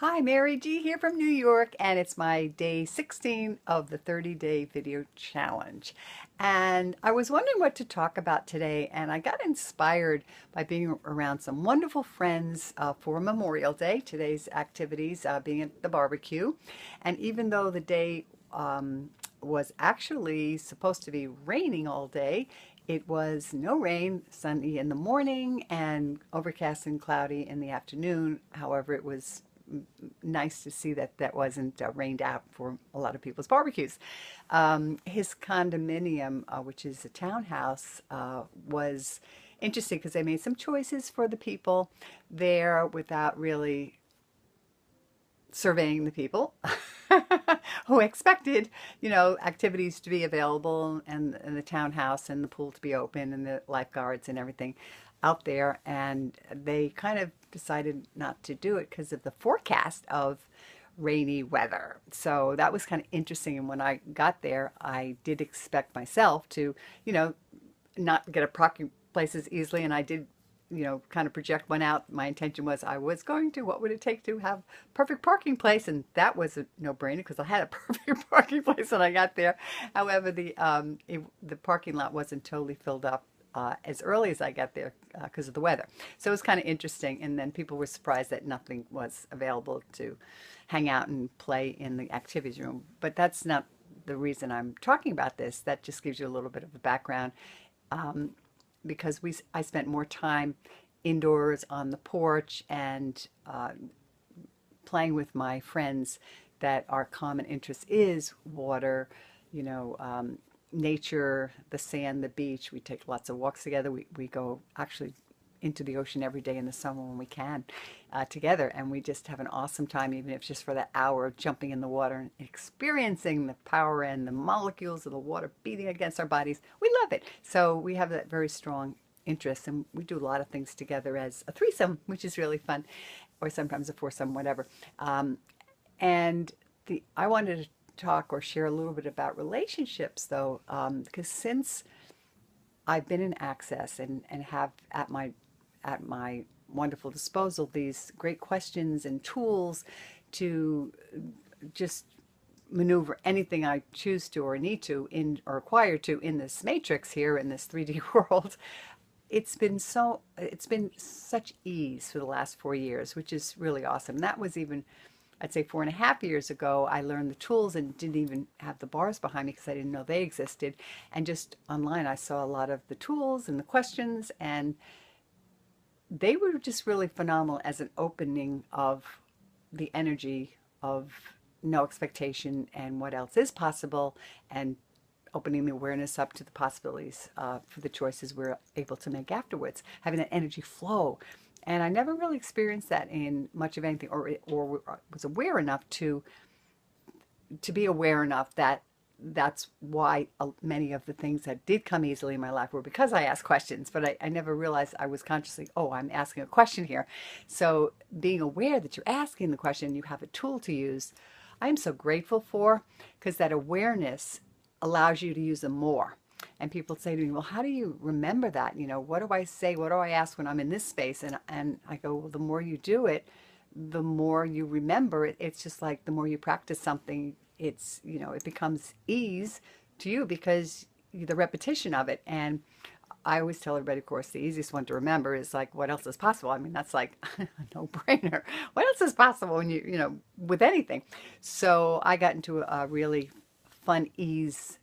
Hi, Mary G here from New York, and it's my day 16 of the 30-day video challenge. And I was wondering what to talk about today, and I got inspired by being around some wonderful friends for Memorial Day, today's activities being at the barbecue. And even though the day was actually supposed to be raining all day, it was no rain, sunny in the morning, and overcast and cloudy in the afternoon. However, it was nice to see that that wasn't rained out for a lot of people's barbecues. His condominium, which is a townhouse, was interesting because they made some choices for the people there without really surveying the people who expected, activities to be available and the townhouse and the pool to be open and the lifeguards and everything out there. And they kind of decided not to do it because of the forecast of rainy weather. So that was kind of interesting. And when I got there, I did expect myself to, not get a parking places easily. And I did kind of project one out. My intention was I was going to, what would it take to have perfect parking place? And that was a no-brainer because I had a perfect parking place when I got there. However, the parking lot wasn't totally filled up as early as I got there because of the weather. So it was kind of interesting. And then people were surprised that nothing was available to hang out and play in the activities room. But that's not the reason I'm talking about this. That just gives you a little bit of a background. Because I spent more time indoors on the porch and playing with my friends that our common interest is water, nature, the sand, the beach. We take lots of walks together. We go actually into the ocean every day in the summer when we can together, and we just have an awesome time, even if it's just for that hour of jumping in the water and experiencing the power and the molecules of the water beating against our bodies. We love it. So we have that very strong interest, and we do a lot of things together as a threesome, which is really fun, or sometimes a foursome, whatever. And I wanted to talk or share a little bit about relationships, though, because since I've been in Access and have at my wonderful disposal these great questions and tools to just maneuver anything I choose to or need to in or require to in this matrix here in this 3D world. It's been such ease for the last 4 years, which is really awesome. That was even, I'd say, 4.5 years ago. I learned the tools and didn't even have the bars behind me because I didn't know they existed. And just online, I saw a lot of the tools and the questions, and they were just really phenomenal as an opening of the energy of no expectation and what else is possible, and opening the awareness up to the possibilities for the choices we're able to make afterwards, having that energy flow. And I never really experienced that in much of anything, or was aware enough to be aware enough that that's why many of the things that did come easily in my life were because I asked questions, but I never realized I was consciously, oh, I'm asking a question here. So being aware that you're asking the question, you have a tool to use, I am so grateful for, because that awareness allows you to use them more. And people say to me, well, how do you remember that? What do I say? What do I ask when I'm in this space? And I go, well, the more you do it, the more you remember it. It's just like the more you practice something, it becomes ease to you because the repetition of it. And I always tell everybody, of course, the easiest one to remember is like, what else is possible? I mean, that's like a no-brainer. What else is possible when with anything? So I got into a really fun ease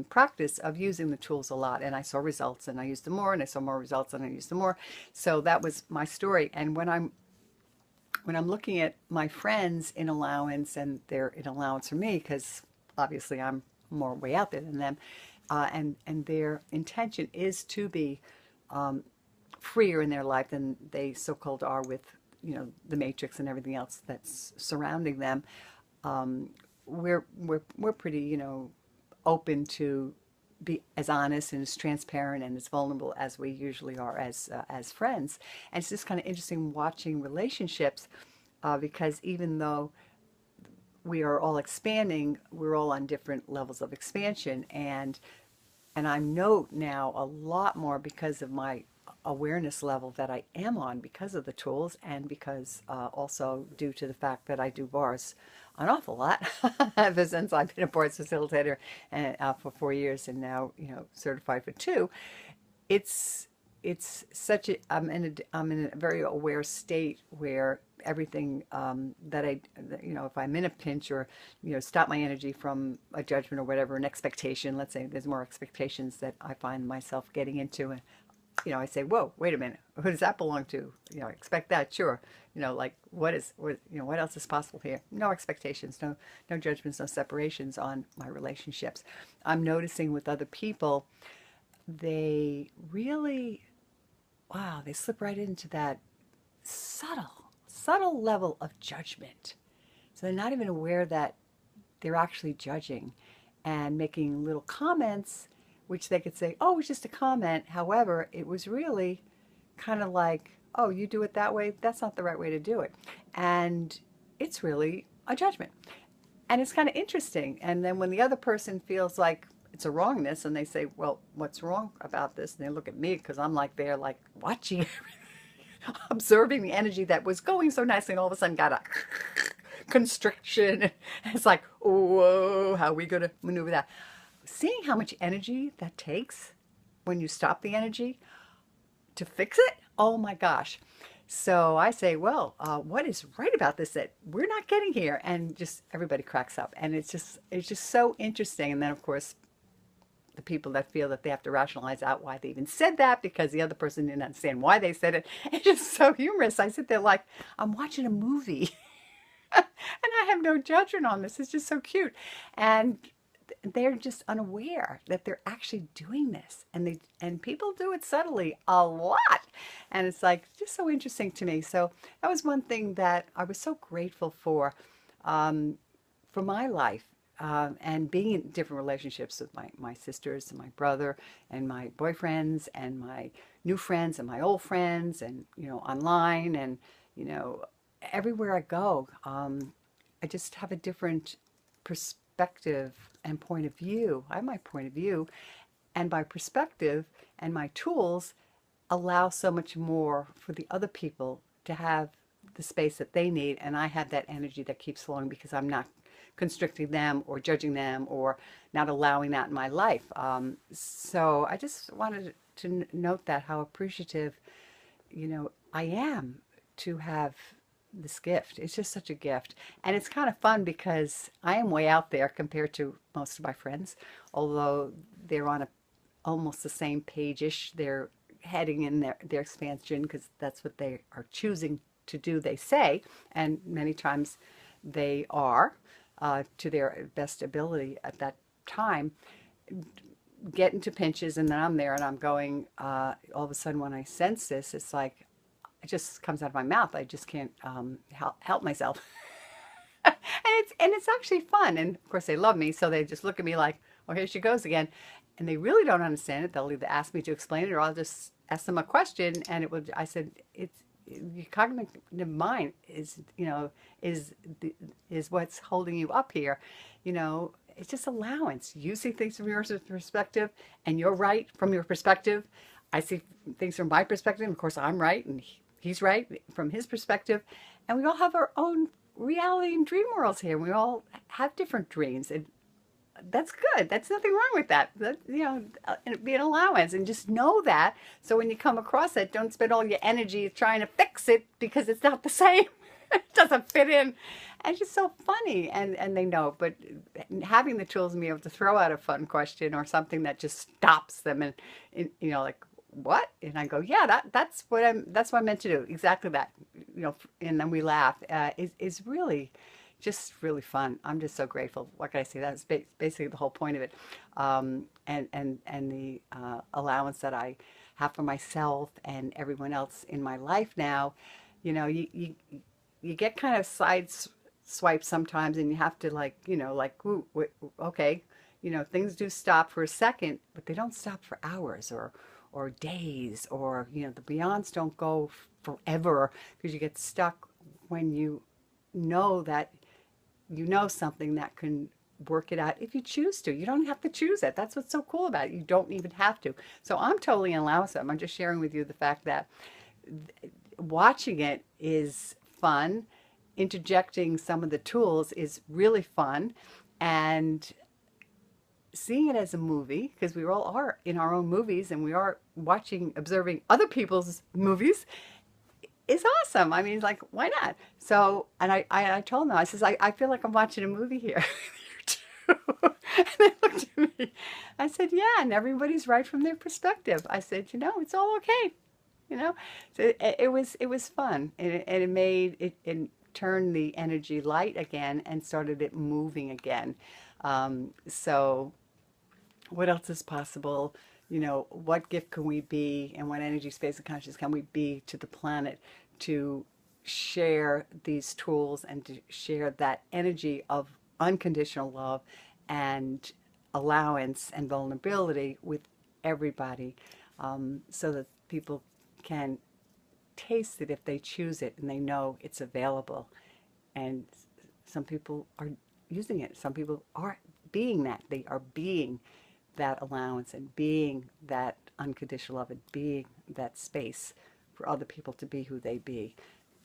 practice of using the tools a lot, and I saw results, and I used them more, and I saw more results, and I used them more. So that was my story. And when I'm looking at my friends in allowance, and they're in allowance for me because obviously I'm more way out there than them, and their intention is to be freer in their life than they so-called are with the matrix and everything else that's surrounding them. We're pretty open to be as honest and as transparent and as vulnerable as we usually are as friends. And it's just kind of interesting watching relationships because even though we are all expanding, we're all on different levels of expansion. And I know now a lot more because of my awareness level that I am on because of the tools, and because also due to the fact that I do bars an awful lot ever since I've been a bars facilitator and for 4 years, and now, certified for 2. It's it's such a I'm in a very aware state where everything if I'm in a pinch, or stop my energy from a judgment or whatever, an expectation. Let's say there's more expectations that I find myself getting into, and I say, whoa, wait a minute, who does that belong to? I expect that, sure. Like what else is possible here? No expectations, no judgments, no separations on my relationships. I'm noticing with other people, they really, wow, they slip right into that subtle level of judgment. So they're not even aware that they're actually judging and making little comments, which they could say, oh, it's just a comment. However, it was really kind of like, oh, you do it that way. That's not the right way to do it. And it's really a judgment. And it's kind of interesting. And then when the other person feels like it's a wrongness, and they say, well, what's wrong about this? And they look at me because I'm like there, like watching, observing the energy that was going so nicely, and all of a sudden got a constriction. It's like, whoa, how are we going to maneuver that? Seeing how much energy that takes when you stop the energy to fix it, oh my gosh. So I say, well, what is right about this that we're not getting here? And just everybody cracks up, and it's just so interesting. And then of course, the people that feel that they have to rationalize out why they even said that because the other person didn't understand why they said it. It's just so humorous. I sit there like I'm watching a movie, and I have no judgment on this. It's just so cute, and they're just unaware that they're actually doing this, and people do it subtly a lot, and it's like just so interesting to me. So that was one thing that I was so grateful for my life, and being in different relationships with my sisters and my brother and my boyfriends and my new friends and my old friends, and online, and everywhere I go, I just have a different perspective and point of view. I have my point of view, and my perspective and my tools allow so much more for the other people to have the space that they need, and I have that energy that keeps flowing because I'm not constricting them or judging them or not allowing that in my life. So I just wanted to note that, how appreciative I am to have this gift. It's just such a gift. And it's kind of fun because I am way out there compared to most of my friends, although they're on almost the same page-ish. They're heading in their expansion because that's what they are choosing to do, they say, and many times they are, to their best ability at that time, get into pinches, and then I'm there and I'm going, all of a sudden when I sense this, it's like, it just comes out of my mouth. I just can't help myself. and it's actually fun. And of course they love me, so they just look at me like, oh, here she goes again. And they really don't understand it. They'll either ask me to explain it, or I'll just ask them a question, and I said, your cognitive mind is what's holding you up here. It's just allowance. You see things from your perspective, and you're right from your perspective. I see things from my perspective, and of course I'm right, and he's right from his perspective. And we all have our own reality and dream worlds here. We all have different dreams, and that's good. That's nothing wrong with that. Be an allowance, and just know that. So when you come across it, don't spend all your energy trying to fix it because it's not the same. It doesn't fit in. And it's just so funny, and they know. But having the tools and be able to throw out a fun question or something that just stops them, and like, what? And I go, yeah, that's what I meant to do. Exactly that. And then we laugh. Is really just really fun. I'm just so grateful. What can I say? That's basically the whole point of it. And the allowance that I have for myself and everyone else in my life now. You get kind of swiped sometimes, and you have to ooh, okay, things do stop for a second, but they don't stop for hours or days, or the beyonds don't go forever, because you get stuck when you know that something that can work it out if you choose to. You don't have to choose it. That's what's so cool about it. You don't even have to. So I'm totally in allow some. I'm just sharing with you the fact that watching it is fun. Interjecting some of the tools is really fun. And seeing it as a movie, because we all are in our own movies and we are watching, observing other people's movies, is awesome. I mean, like, why not? So, and I told them, I says, I feel like I'm watching a movie here. You too. And they looked at me. I said, yeah, and everybody's right from their perspective. I said, you know, it's all okay. You know, so it was fun, and it made it turned the energy light again and started it moving again. So what else is possible? You know, what gift can we be, and what energy, space, and consciousness can we be to the planet to share these tools and to share that energy of unconditional love and allowance and vulnerability with everybody, so that people can taste it if they choose it and they know it's available. And some people are using it. Some people are being that. They are being that allowance and being that unconditional love and being that space for other people to be who they be.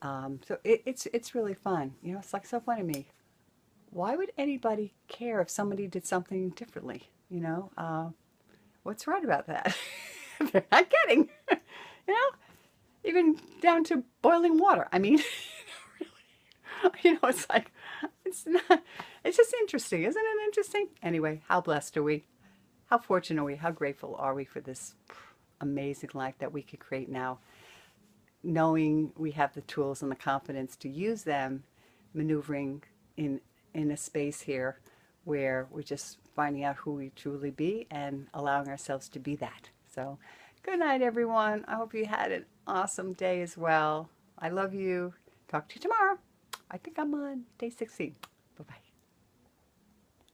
So it's really fun. You know, it's like so funny to me. Why would anybody care if somebody did something differently? You know, what's right about that? They're not getting, you know, even down to boiling water. I mean, really, you know, it's like, it's not, it's just interesting. Isn't it interesting? Anyway, how blessed are we? How fortunate are we? How grateful are we for this amazing life that we could create now, knowing we have the tools and the confidence to use them, maneuvering in a space here where we're just finding out who we truly be and allowing ourselves to be that. So, good night, everyone. I hope you had an awesome day as well. I love you. Talk to you tomorrow. I think I'm on day 16. Bye-bye.